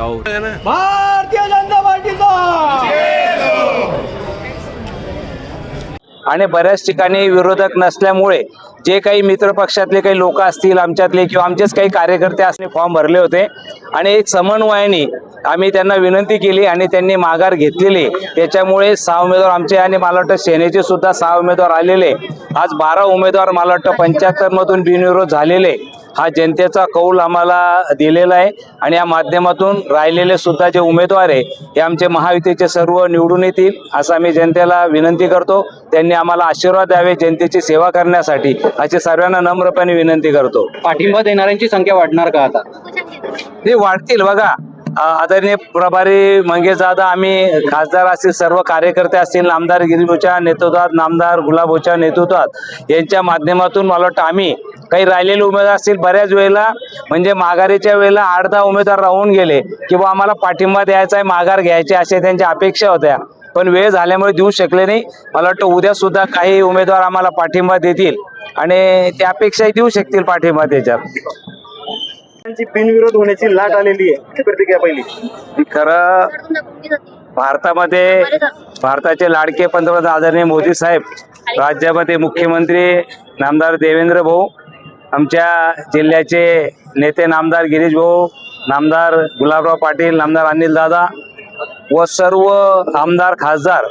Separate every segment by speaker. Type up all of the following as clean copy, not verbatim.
Speaker 1: आहोत।
Speaker 2: भारतीय जनता पार्टीचा
Speaker 3: आणि बऱ्याच ठिकाणी विरोधक नसल्यामुळे जे काही मित्र पक्षातले काही लोक असतील आमच्यातले किंवा आमचेच काही कार्यकर्ते असणे फॉर्म भरले होते आणि एक समन्वयाने आम्ही त्यांना विनंती केली आणि त्यांनी माघार घेतलेली। त्याच्यामुळे 6 उमेदवार आमचे आणि मला वाटतं सेनेचे सुद्धा 6 उमेदवार आलेले। आज 12 उमेदवार मला वाटतं 75 मधून बिनविरोध झालेले। हा जनतेचा कौल आम्हाला दिलेला आहे आणि या माध्यमातून राहिलेले सुद्धा जे उमेदवार आहे हे आमचे महायुतीचे सर्व निवडून येतील असं आम्ही जनतेला विनंती करतो। त्यांनी आम्हाला आशीर्वाद द्यावे जनतेची सेवा करण्यासाठी अशी सर्वांना नम्रपणे विनंती करतो।
Speaker 4: पाठिंबा देणाऱ्यांची संख्या वाढणार का आता?
Speaker 3: ते वाढतील बघा। आदरणीय प्रभारी मंगेश दादा, आम्ही खासदार असतील, सर्व कार्यकर्ते असतील, नामदार गिरीशच्या नेतृत्वात, नामदार गुलाबोच्या नेतृत्वात यांच्या माध्यमातून मला वाटतं आम्ही काही राहिलेले उमेदवार असतील बऱ्याच वेळेला म्हणजे माघारीच्या वेळेला 8-10 उमेदवार राहून गेले किंवा आम्हाला पाठिंबा द्यायचा आहे, माघार घ्यायची अशा त्यांच्या अपेक्षा होत्या, पण वेळ झाल्यामुळे देऊ शकले नाही। मला वाटतं उद्या सुद्धा काही उमेदवार आम्हाला पाठिंबा देतील आणि त्या अपेक्षाही देऊ शकतील पाठिंबा त्याच्यात।
Speaker 2: बिनविरोध होण्याची लाट आलेली आहे, प्रतिक्रिया पहिली।
Speaker 3: खरं भारतामध्ये भारताचे लाडके पंतप्रधान आदरणीय मोदी साहेब, राज्यामध्ये मुख्यमंत्री नामदार देवेंद्र भाऊ, आमच्या जिल्ह्याचे नेते नामदार गिरीश भाऊ, नामदार गुलाबराव पाटील, नामदार अनिल दादा व सर्व आमदार खासदार,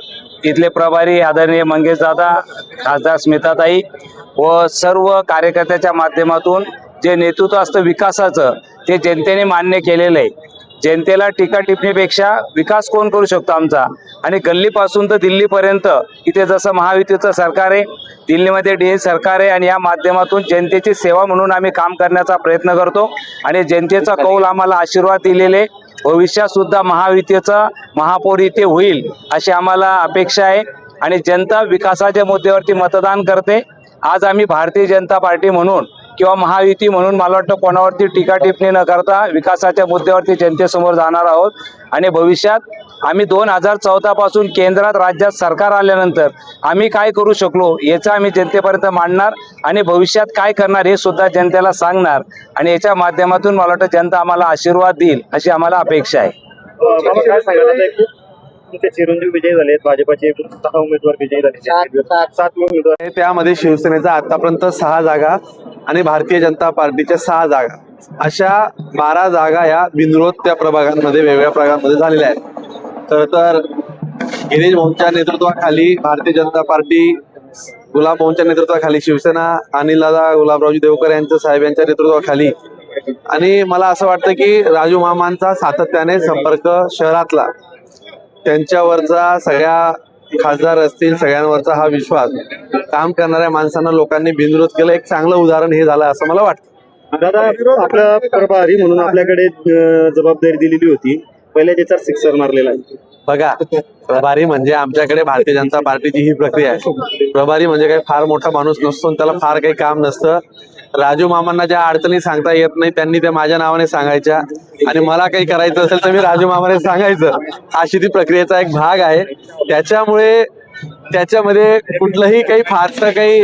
Speaker 3: इथले प्रभारी आदरणीय मंगेश दादा, खासदार स्मिताताई व सर्व कार्यकर्त्याच्या माध्यमातून जे नेतृत्व असतं विकासाचं ते जनतेने मान्य केलेलं आहे। जनतेला टीका टिप्पणीपेक्षा विकास कोण करू शकतो आमचा, आणि गल्लीपासून तर दिल्लीपर्यंत इथे जसं महायुतीचं सरकार आहे, दिल्लीमध्ये DA सरकार आहे आणि या माध्यमातून जनतेची सेवा म्हणून आम्ही काम करण्याचा प्रयत्न करतो आणि जनतेचा कौल आम्हाला आशीर्वाद दिलेले। भविष्यात सुद्धा महायुतीचा महापौर इथे होईल अशी आम्हाला अपेक्षा आहे आणि जनता विकासाच्या मुद्द्यावरती मतदान करते। आज आम्ही भारतीय जनता पार्टी म्हणून किंवा महायुती म्हणून मला वाटतं कोणावरती टीका टिप्पणी न करता विकासाच्या मुद्द्यावरती जनतेसमोर जाणार आहोत आणि भविष्यात आम्ही 2014 पासून केंद्रात राज्यात सरकार आल्यानंतर आम्ही काय करू शकलो याचं आम्ही जनतेपर्यंत मांडणार आणि भविष्यात काय करणार हे सुद्धा जनतेला सांगणार आणि याच्या माध्यमातून मला वाटतं जनता आम्हाला आशीर्वाद देईल अशी आम्हाला अपेक्षा आहे।
Speaker 2: काय सांगायला तुमचे चिरंजीव विजयी झाले, भाजपाचे 6 उमेदवार विजयी झाले, 7 उमेदवार,
Speaker 5: त्यामध्ये शिवसेनेचा आतापर्यंत 6 जागा आणि भारतीय जनता पार्टीच्या 6 जागा अशा 12 जागा या बिनविरोध त्या प्रभागांमध्ये वेगवेगळ्या प्रभागांमध्ये झालेल्या आहेत। खरं तर गिरीश भाऊंच्या नेतृत्वाखाली भारतीय जनता पार्टी, गुलाब भाऊंच्या नेतृत्वाखाली शिवसेना, अनिलदादा गुलाबरावजी देवकर यांच्या साहेब यांच्या नेतृत्वाखाली, आणि मला असं वाटतं की राजू मामांचा सातत्याने संपर्क शहरातला, त्यांच्यावरचा सगळ्या खासदार असतील सगळ्यांवरचा हा विश्वास, काम करणाऱ्या माणसांना लोकांनी बिनविरोध केलं, एक चांगलं उदाहरण हे झालं असं मला वाटतं।
Speaker 2: दादा, आपला प्रभारी म्हणून आपल्याकडे जबाबदारी दिलेली होती, पहिल्या त्याच्यात 6 मारलेला आहे।
Speaker 5: बघा, प्रभारी म्हणजे आमच्याकडे भारतीय जनता पार्टीची ही प्रक्रिया आहे। प्रभारी म्हणजे काही फार मोठा माणूस नसतो, त्याला फार काही काम नसतं। राजू मामांना ज्या अडचणी सांगता येत नाही त्यांनी त्या माझ्या नावाने सांगायच्या आणि मला काही करायचं असेल तर मी राजू मामाने सांगायचं, अशी ती प्रक्रियेचा एक भाग आहे। त्याच्यामुळे त्याच्यामध्ये कुठलंही काही फारसं काही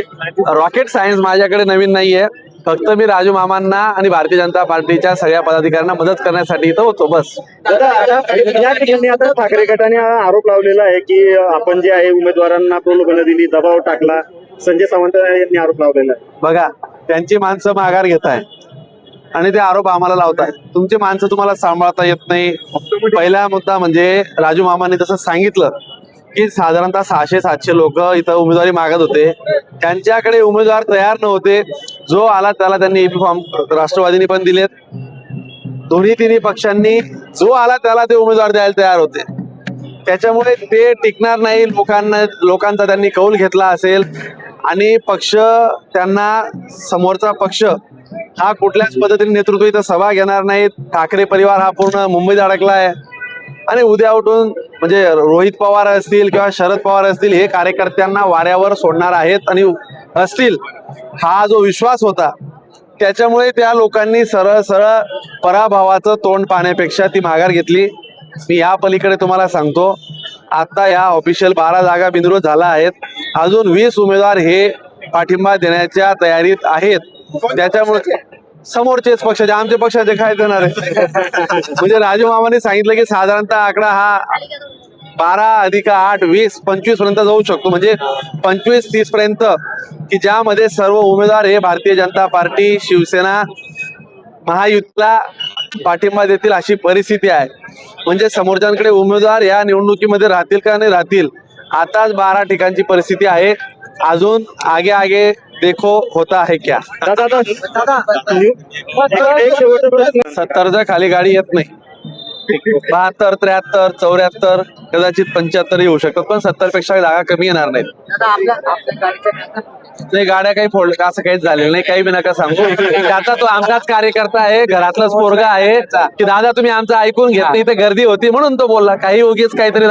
Speaker 5: रॉकेट सायन्स माझ्याकडे नवीन नाहीये, फक्त मी राजू मामांना आणि भारतीय जनता पार्टीच्या सगळ्या पदाधिकाऱ्यांना मदत करण्यासाठी इथं होतो, बस।
Speaker 2: दादा, या ठिकाणी आता ठाकरे गटाने आरोप लावलेला आहे की आपण जे आहे उमेदवारांना प्रलोभन दिली, दबाव टाकला, संजय सावंत यांनी आरोप लावलेला आहे।
Speaker 5: बघा, त्यांची माणसं माघार घेत आहे आणि ते आरोप आम्हाला लावताय, तुमची माणसं तुम्हाला सांभाळता येत नाही। पहिला मुद्दा म्हणजे राजू मामांनी तसं सांगितलं की साधारणतः 600-700 लोक इथं उमेदवारी मागत होते, त्यांच्याकडे उमेदवार तयार नव्हते, जो आला त्याला त्यांनी EB फॉर्म राष्ट्रवादीने पण दिलेत, दोन्ही पक्षांनी जो आला त्याला ते उमेदवार द्यायला तयार होते। त्याच्यामुळे ते टिकणार नाही, लोकांचा त्यांनी कौल घेतला असेल आणि पक्ष त्यांना, समोरचा पक्ष हा कुठल्याच पद्धतीने नेतृत्व इथं सभा घेणार नाही। ठाकरे परिवार हा पूर्ण मुंबईत अडकला आहे आणि उद्या उठून म्हणजे रोहित पवार असतील किंवा शरद पवार असतील हे कार्यकर्त्यांना वाऱ्यावर सोडणार आहेत आणि असतील, हा जो विश्वास होता त्याच्यामुळे त्या लोकांनी सरळ सरळ पराभवाचं तोंड पाहण्यापेक्षा ती माघार घेतली। मी या पलीकडे तुम्हाला सांगतो, आता या ऑफिशियल 12 जागा बिनविरोध झाल्या आहेत, अजून 20 उमेदवार हे पाठिंबा देण्याच्या तयारीत आहेत। त्याच्यामुळे समोरचेच पक्षाचे, आमच्या पक्षाचे काय देणार आहे? म्हणजे राजू मामाने सांगितलं की साधारणतः आकडा हा 12 अधिक 8 20 25 पर्यंत जाऊ शकतो, म्हणजे 25-30 पर्यंत, की ज्यामध्ये सर्व उमेदवार हे भारतीय जनता पार्टी, शिवसेना, महायुतीला पाठिंबा देतील अशी परिस्थिती आहे. म्हणजे समोरच्यांकडे उमेदवार या निवडणुकीमध्ये राहतील का नाही राहतील, आताच 12 ठिकाणची परिस्थिती आहे. अजून आगे आगे देखो होता है क्या.
Speaker 2: दादा एक शेवटचा प्रश्न.
Speaker 5: 70च्या खाली गाडी येत नाही. 72, 73, 74, कदाचित 75 येऊ शकतात, पण 70 पेक्षा जागा कमी येणार नाहीत. नाही, गाड्या काही फोडल्या असं काहीच झालेलं नाही, काही बी नका सांगू. त्याचा तो आमचाच कार्यकर्ता आहे, घरातलाच पोरगा आहे, की दादा तुम्ही आमचं ऐकून घेत नाही, इथे गर्दी होती म्हणून तो बोलला. काही उगीच काहीतरी